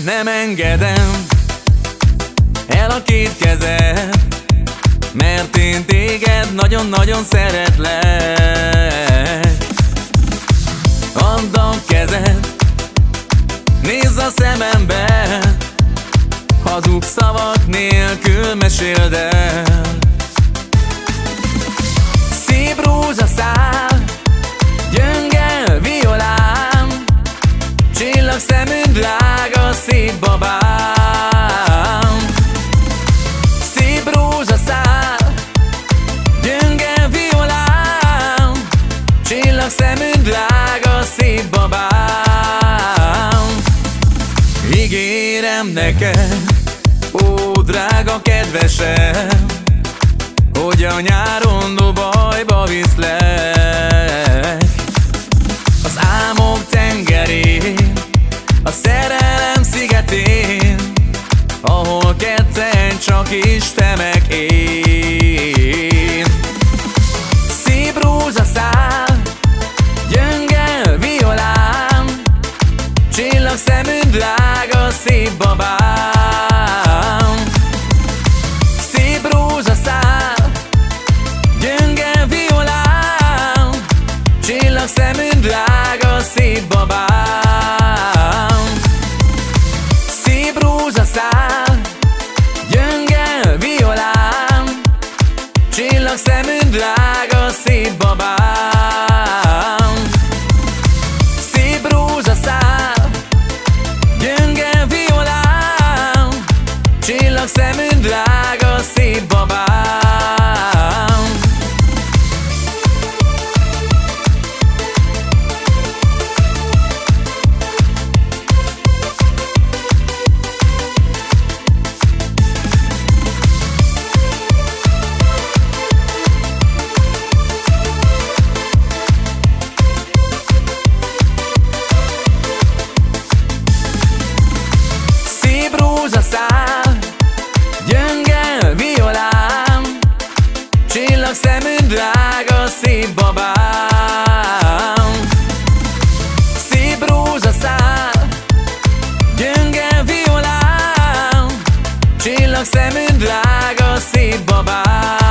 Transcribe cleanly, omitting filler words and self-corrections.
Nem engedem el a két kezed, mert én téged nagyon-nagyon szeretlek. Add a kezed, nézz a szemembe, hazug szavak nélkül meséld el. Szép rózsaszál, gyönge violám, csillagszemű drága szép babám. Szép rózsaszál, gyönge violám, csillagszemű drága szép babám. Ígérem neked, ó drága kedvesem, hogy a nyáron Dubajba viszlek. Az álmok tengerén, a szerelem szigetén, ahol ketten csak is te meg én. Szép rózsaszál, gyönge violám, csillagszemű drága szép babám. Szép rózsaszál, gyönge violám, csillagszemű drága szép babám. Szép rózsaszál, gyönge violám, csillagszemű drága szép babám. Szép rózsaszál, gyönge violám, csillagszemű drága szép babám. Rózsaszál, gyönge violám, csillagszemű drága szép babám. Szép rózsaszál, gyönge violám, csillagszemű drága szép babám.